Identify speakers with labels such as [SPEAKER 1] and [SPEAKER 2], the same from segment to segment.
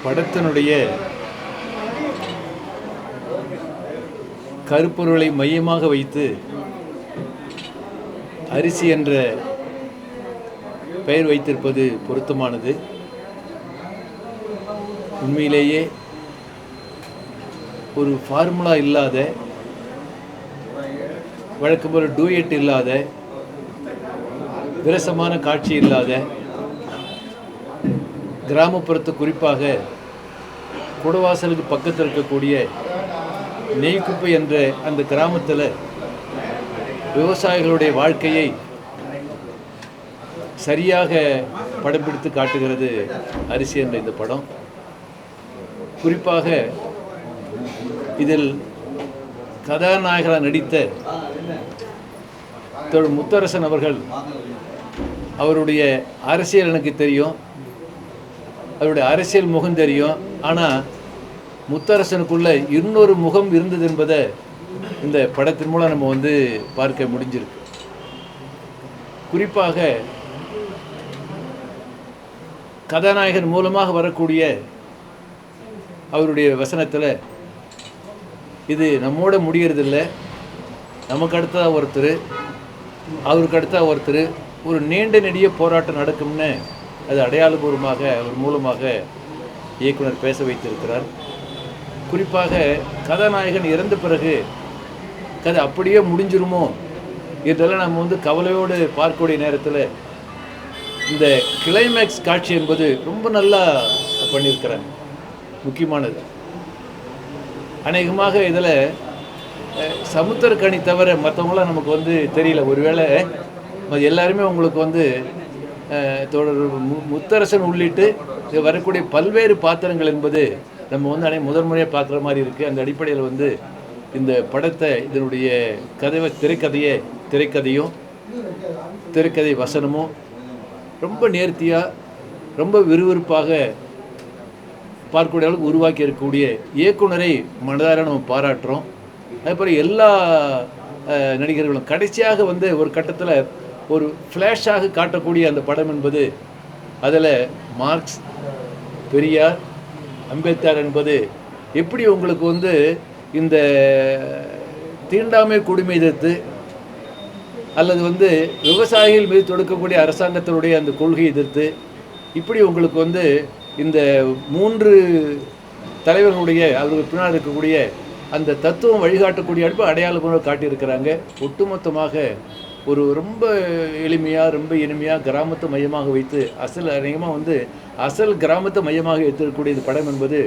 [SPEAKER 1] படத்தினுடைய கருப்பொருளை மையமாக வைத்து அரிசி என்ற பெயர் வைத்திருப்பது பொருத்தமானது. உண்மையிலேயே ஒரு ஃபார்முலா இல்லாத, வழக்கம்போல டூயட் இல்லாத, விரசமான காட்சி இல்லாத, கிராமப்புறத்து குறிப்பாக குடவாசலுக்கு பக்கத்தில் இருக்கக்கூடிய நெய்க்குப்பை என்ற அந்த கிராமத்தில் விவசாயிகளுடைய வாழ்க்கையை சரியாக படம் பிடித்து காட்டுகிறது அரிசி என்ற இந்த படம். குறிப்பாக இதில் கதாநாயகராக நடித்த திரு முத்தரசன் அவர்கள், அவருடைய அரசியல் எனக்கு தெரியும், அவருடைய அரசியல் முகம் தெரியும். ஆனால் முத்தரசனுக்குள்ள இன்னொரு முகம் இருந்தது என்பதை இந்த படத்தின் மூலம் நம்ம பார்க்க முடிஞ்சிருக்கு. குறிப்பாக கதாநாயகன் மூலமாக வரக்கூடிய அவருடைய வசனத்தில் இது நம்மோட முடியறதில்லை, நமக்கு அடுத்ததாக ஒருத்தர், அவருக்கு அடுத்ததாக ஒருத்தர், ஒரு நீண்ட நெடிய போராட்டம் நடக்கும்னு அது அடையாளபூர்வமாக அவர் மூலமாக இயக்குனர் பேச வைத்திருக்கிறார். குறிப்பாக கதாநாயகன் இறந்த பிறகு கதை அப்படியே முடிஞ்சிருமோ இதெல்லாம் நம்ம கவலையோடு பார்க்கக்கூடிய நேரத்தில் இந்த கிளைமேக்ஸ் காட்சி என்பது ரொம்ப நல்லா பண்ணியிருக்கிறாங்க. முக்கியமானது அநேகமாக இதில் சமுத்திரக்கனி தவிர மற்றவங்களாம் நமக்கு தெரியல. ஒருவேளை எல்லாருமே உங்களுக்கு தொடர் முத்தரசன் உள்ளிட்டு வரக்கூடிய பல்வேறு பாத்திரங்கள் என்பது நம்ம முதல் முறையாக பார்க்குற மாதிரி இருக்குது. அந்த அடிப்படையில் இந்த படத்தை, இதனுடைய திரைக்கதையும் திரைக்கதை வசனமும் ரொம்ப நேர்த்தியாக, ரொம்ப விறுவிறுப்பாக பார்க்கக்கூடிய அளவுக்கு உருவாக்கி இருக்கக்கூடிய இயக்குனரை மனதார நம்ம பாராட்டுறோம். அதுபோல் எல்லா நடிகர்களும் கடைசியாக ஒரு கட்டத்தில் ஒரு ஃப்ளாஷாக காட்டக்கூடிய அந்த படம் என்பது, அதில் மார்க்ஸ், பெரியார், அம்பேத்கர் என்பது எப்படி உங்களுக்கு இந்த தீண்டாமை கொடுமை எதிர்த்து அல்லது விவசாயிகள் மீது தொடுக்கக்கூடிய அரசாங்கத்தினுடைய அந்த கொள்கை எதிர்த்து, இப்படி உங்களுக்கு இந்த 3 தலைவர்களுடைய அவர்கள் பின்னால் இருக்கக்கூடிய அந்த தத்துவம் வழிகாட்டக்கூடிய அடுப்பு அடையாளமாக காட்டியிருக்கிறாங்க. ஒட்டுமொத்தமாக ஒரு ரொம்ப எளிமையாக, ரொம்ப இனிமையாக, கிராமத்தை மையமாக வைத்து அநேகமாக அசல் கிராமத்தை மையமாக எடுத்துக்கூடிய இந்த படம் என்பது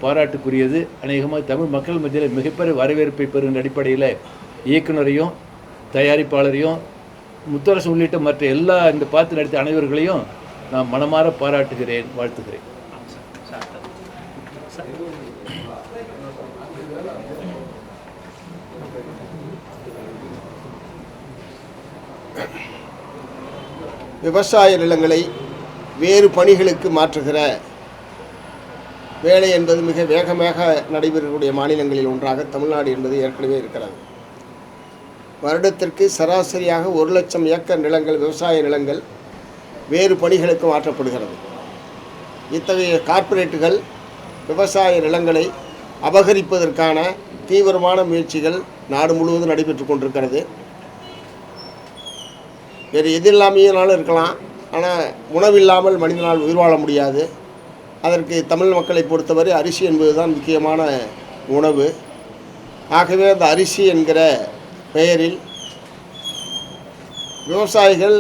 [SPEAKER 1] பாராட்டுக்குரியது. அநேகமாக தமிழ் மக்கள் மத்தியில் மிகப்பெரிய வரவேற்பை பெறுகின்ற அடிப்படையில் இயக்குனரையும் தயாரிப்பாளரையும் முத்தரசு உள்ளிட்ட மற்ற எல்லா இந்த பார்த்து நடித்த அனைவர்களையும் நான் மனமாற பாராட்டுகிறேன், வாழ்த்துகிறேன்.
[SPEAKER 2] விவசாய நிலங்களை வேறு பணிகளுக்கு மாற்றுகிற வேலை என்பது மிக வேகமாக நடைபெறக்கூடிய மாநிலங்களில் ஒன்றாக தமிழ்நாடு என்பது ஏற்கனவே இருக்கிறது. வருடத்திற்கு சராசரியாக 1 லட்சம் ஏக்கர் நிலங்கள், விவசாய நிலங்கள் வேறு பணிகளுக்கு மாற்றப்படுகிறது. இத்தகைய கார்ப்பரேட்டுகள் விவசாய நிலங்களை அபகரிப்பதற்கான தீவிரமான முயற்சிகள் நாடு முழுவதும் நடைபெற்று கொண்டிருக்கிறது. வேறு எது இல்லாமையினாலும் இருக்கலாம், ஆனால் உணவில்லாமல் மனிதனால் உயிர் வாழ முடியாது. அதற்கு தமிழ் மக்களை பொறுத்தவரை அரிசி என்பது தான் முக்கியமான உணவு. ஆகவே அந்த அரிசி என்கிற பெயரில் விவசாயிகள்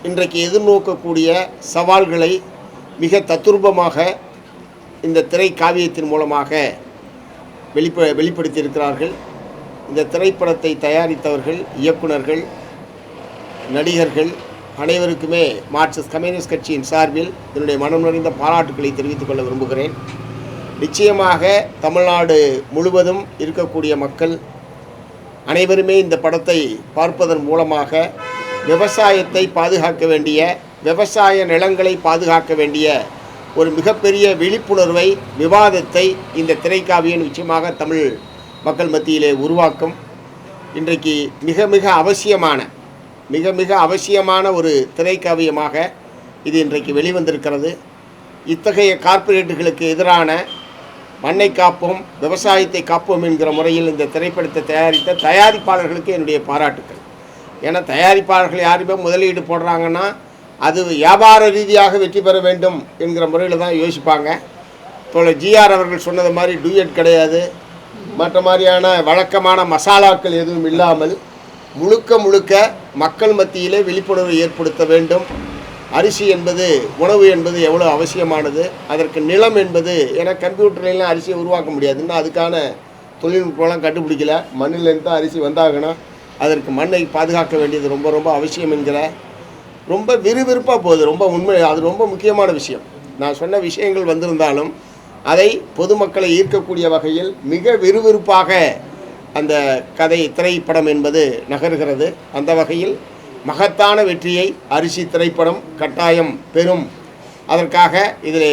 [SPEAKER 2] இன்றைக்கு எதிர்நோக்கக்கூடிய சவால்களை மிக தத்துரூபமாக இந்த திரை காவியத்தின் மூலமாக வெளிப்படுத்தியிருக்கிறார்கள். இந்த திரைப்படத்தை தயாரித்தவர்கள், இயக்குனர்கள், நடிகர்கள் அனைவருக்குமே மார்க்சிஸ்ட் கம்யூனிஸ்ட் கட்சியின் சார்பில் என்னுடைய மனம் நிறைந்த பாராட்டுக்களை தெரிவித்துக் கொள்ள விரும்புகிறேன். நிச்சயமாக தமிழ்நாடு முழுவதும் இருக்கக்கூடிய மக்கள் அனைவருமே இந்த படத்தை பார்ப்பதன் மூலமாக விவசாயத்தை பாதுகாக்க வேண்டிய, விவசாய நிலங்களை பாதுகாக்க வேண்டிய ஒரு மிகப்பெரிய விழிப்புணர்வை, விவாதத்தை இந்த திரைக்காவியம் நிச்சயமாக தமிழ் மக்கள் மத்தியிலே உருவாக்கும். இன்றைக்கு மிக மிக அவசியமான ஒரு திரைக்காவியமாக இது இன்றைக்கு வெளிவந்திருக்கிறது. இத்தகைய கார்ப்பரேட்டுகளுக்கு எதிரான மண்ணை காப்போம் விவசாயத்தை காப்போம் என்கிற முறையில் இந்த திரைப்படத்தை தயாரித்த தயாரிப்பாளர்களுக்கு என்னுடைய பாராட்டுக்கள். ஏன்னா தயாரிப்பாளர்கள் யாருமே முதலீடு போடுறாங்கன்னா அது வியாபார ரீதியாக வெற்றி பெற வேண்டும் என்கிற முறையில் தான் யோசிப்பாங்க. தோழர் ஜிஆர் அவர்கள் சொன்னது மாதிரி டூயட் கிடையாது, மற்ற மாதிரியான வழக்கமான மசாலாக்கள் எதுவும் இல்லாமல் முழுக்க மக்கள் மத்தியிலே விழிப்புணர்வு ஏற்படுத்த வேண்டும். அரிசி என்பது உணவு என்பது எவ்வளோ அவசியமானது, அதற்கு நிலம் என்பது, ஏன்னா கம்ப்யூட்டர்லாம் அரிசியை உருவாக்க முடியாது, இன்னும் அதுக்கான தொழில்நுட்பம்லாம் கண்டுபிடிக்கல. மண்ணிலேருந்து தான் அரிசி வந்தாகணும், அதற்கு மண்ணை பாதுகாக்க வேண்டியது ரொம்ப ரொம்ப அவசியம் என்கிற ரொம்ப விறுவிறுப்பாக போகுது. ரொம்ப உண்மை, அது ரொம்ப முக்கியமான விஷயம். நான் சொன்ன விஷயங்கள் வந்திருந்தாலும் அதை பொதுமக்களை ஈர்க்கக்கூடிய வகையில் மிக விறுவிறுப்பாக அந்த கதை திரைப்படம் என்பது நகர்கிறது. அந்த வகையில் மகத்தான வெற்றியை அரிசி திரைப்படம் கட்டாயம் பெறும். அதற்காக இதில்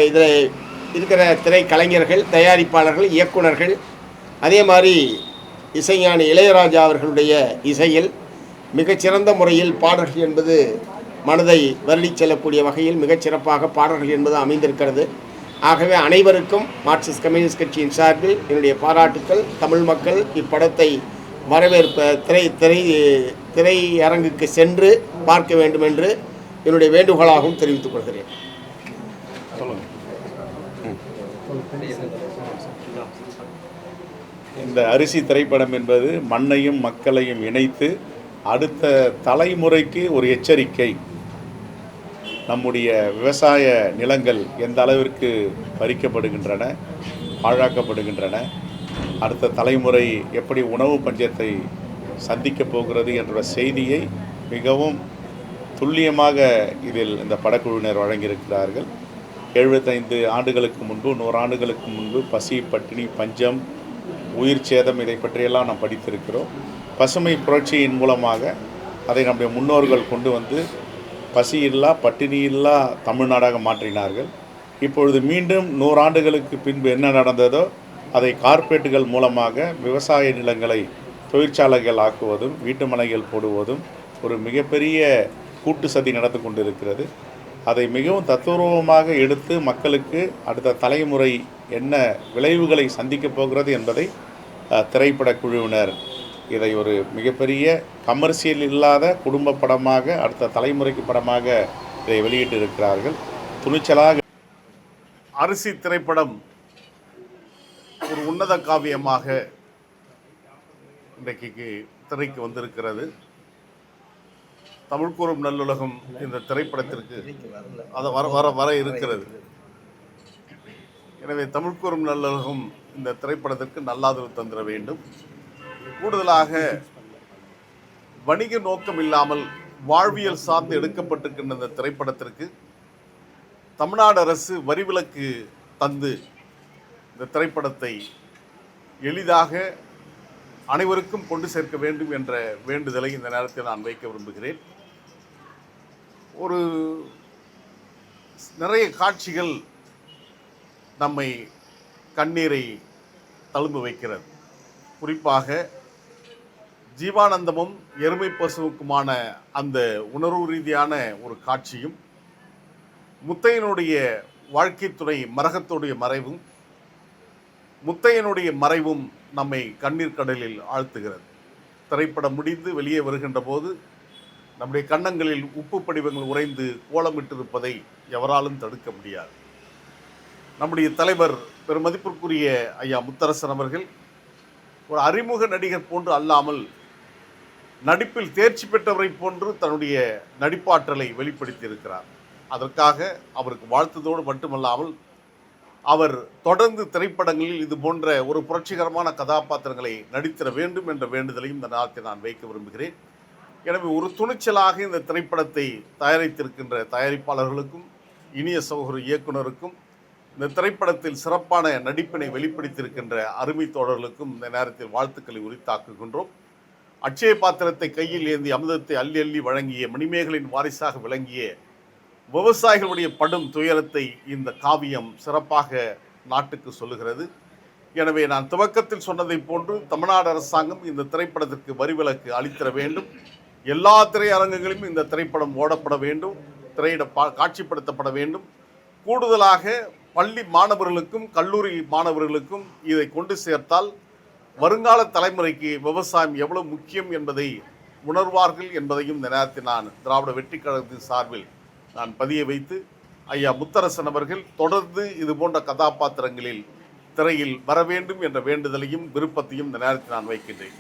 [SPEAKER 2] இதில் இருக்கிற திரைக்கலைஞர்கள், தயாரிப்பாளர்கள், இயக்குனர்கள், அதே மாதிரி இசைஞானி இளையராஜா அவர்களுடைய இசையில் மிகச்சிறந்த முறையில் பாடல்கள் என்பது மனதை வருடிச் செல்லக்கூடிய வகையில் மிகச்சிறப்பாக பாடல்கள் என்பது அமைந்திருக்கிறது. ஆகவே அனைவருக்கும் மார்க்சிஸ்ட் கம்யூனிஸ்ட் கட்சியின் சார்பில் என்னுடைய பாராட்டுக்கள். தமிழ் மக்கள் இப்படத்தை திரையரங்குக்கு சென்று பார்க்க வேண்டும் என்று என்னுடைய வேண்டுகோளாகவும் தெரிவித்துக் கொள்கிறேன்.
[SPEAKER 3] இந்த அரிசி திரைப்படம் என்பது மண்ணையும் மக்களையும் இணைத்து அடுத்த தலைமுறைக்கு ஒரு எச்சரிக்கை. நம்முடைய விவசாய நிலங்கள் எந்த அளவிற்கு பறிக்கப்படுகின்றன, பாழாக்கப்படுகின்றன, அடுத்த தலைமுறை எப்படி உணவு பஞ்சத்தை சந்திக்கப் போகிறது என்ற செய்தியை மிகவும் துல்லியமாக இதில் இந்த படக்குழுவினர் வழங்கியிருக்கிறார்கள். 75 ஆண்டுகளுக்கு முன்பு, 100 ஆண்டுகளுக்கு முன்பு பசி, பட்டினி, பஞ்சம், உயிர் சேதம் இதை பற்றியெல்லாம் நாம் படித்திருக்கிறோம். பசுமை புரட்சியின் மூலமாக அதை நம்முடைய முன்னோர்கள் கொண்டு வந்து பசி இல்லா, பட்டினி இல்லா தமிழ்நாடாக மாற்றினார்கள். இப்பொழுது மீண்டும் 100 ஆண்டுகளுக்கு பின்பு என்ன நடந்ததோ அதை கார்ப்பரேட்டுகள் மூலமாக விவசாய நிலங்களை தொழிற்சாலைகள் ஆக்குவதும், வீட்டு மனைகள் போடுவதும் ஒரு மிகப்பெரிய கூட்டு சதி நடந்து கொண்டிருக்கிறது. அதை மிகவும் தத்துவமாக எடுத்து மக்களுக்கு அடுத்த தலைமுறை என்ன விளைவுகளை சந்திக்கப் போகிறது என்பதை திரைப்பட குழுவினர் இதை ஒரு மிகப்பெரிய கமர்ஷியல் இல்லாத குடும்ப படமாக, அடுத்த தலைமுறைக்கு படமாக இதை வெளியிட்டு இருக்கிறார்கள். துணிச்சலாக
[SPEAKER 4] அரிசி திரைப்படம் ஒரு உன்னத காவியமாக இன்றைக்கு திரைக்கு வந்திருக்கிறது. தமிழ் கூறும் நல்லுலகம் இந்த திரைப்படத்திற்கு அதை வர இருக்கிறது. எனவே தமிழ் கூறும் நல்லுலகம் இந்த திரைப்படத்திற்கு நல்லாதரவு தந்திர வேண்டும். கூடுதலாக வணிக நோக்கம் இல்லாமல் வாழ்வியல் சார்ந்து எடுக்கப்பட்டிருக்கின்ற இந்த திரைப்படத்திற்கு தமிழ்நாடு அரசு வரிவிலக்கு தந்து இந்த திரைப்படத்தை எளிதாக அனைவருக்கும் கொண்டு சேர்க்க வேண்டும் என்ற வேண்டுதலை இந்த நேரத்தில் நான் வைக்க விரும்புகிறேன். நிறைய காட்சிகள் நம்மை கண்ணீரை தழும்ப வைக்கிறது. குறிப்பாக ஜீவானந்தமும் எருமை பசுவுக்குமான அந்த உணர்வு ரீதியான ஒரு காட்சியும், முத்தையனுடைய வாழ்க்கை துணை மரகத்துடைய மறைவும், முத்தையனுடைய மறைவும் நம்மை கண்ணீர் கடலில் ஆழ்த்துகிறது. திரைப்படம் முடிந்து வெளியே வருகின்ற போது நம்முடைய கன்னங்களில் உப்பு படிவங்கள் உறைந்து கோலமிட்டிருப்பதை எவராலும் தடுக்க முடியாது. நம்முடைய தலைவர் பெருமதிப்பிற்குரிய ஐயா முத்தரசன் அவர்கள் ஒரு அறிமுக நடிகர் போன்று அல்லாமல் நடிப்பில் தேர்ச்சி பெற்றவரை போன்று தன்னுடைய நடிப்பாற்றலை வெளிப்படுத்தி இருக்கிறார். அதற்காக அவருக்கு வாழ்த்துதோடு மட்டுமல்லாமல் அவர் தொடர்ந்து திரைப்படங்களில் இது போன்ற ஒரு புரட்சிகரமான கதாபாத்திரங்களை நடித்திட வேண்டும் என்ற வேண்டுதலையும் இந்த நேரத்தில் நான் வைக்க விரும்புகிறேன். எனவே ஒரு துணிச்சலாக இந்த திரைப்படத்தை தயாரித்திருக்கின்ற தயாரிப்பாளர்களுக்கும், இனிய சகோதர இயக்குனருக்கும், இந்த திரைப்படத்தில் சிறப்பான நடிப்பினை வெளிப்படுத்தியிருக்கின்ற அருமை தோழர்களுக்கும் இந்த நேரத்தில் வாழ்த்துக்களை உரித்தாக்குகின்றோம். அட்சய பாத்திரத்தை கையில் ஏந்தி அமுதத்தை அள்ளி அள்ளி வழங்கிய மணிமேகலின் வாரிசாக விளங்கிய விவசாயிகளுடைய படும் துயரத்தை இந்த காவியம் சிறப்பாக நாட்டுக்கு சொல்லுகிறது. எனவே நான் துவக்கத்தில் சொன்னதை போன்று தமிழ்நாடு அரசாங்கம் இந்த திரைப்படத்திற்கு வரிவிலக்கு அளித்திட வேண்டும். எல்லா திரையரங்குகளிலும் இந்த திரைப்படம் ஓடப்பட வேண்டும். காட்சிப்படுத்தப்பட வேண்டும். கூடுதலாக பள்ளி மாணவர்களுக்கும் கல்லூரி மாணவர்களுக்கும் இதை கொண்டு சேர்த்தால் வருங்கால தலைமுறைக்கு விவசாயம் எவ்வளவு முக்கியம் என்பதை உணர்வார்கள் என்பதையும் இந்த நேரத்தில் நான் திராவிட வெற்றிக் கழகத்தின் சார்பில் நான் பதிய வைத்து, ஐயா முத்தரசன் அவர்கள் தொடர்ந்து இது போன்ற கதாபாத்திரங்களில் திரையில் வர வேண்டும் என்ற வேண்டுதலையும் விருப்பத்தையும் இந்த நேரத்தில் நான் வைக்கின்றேன்.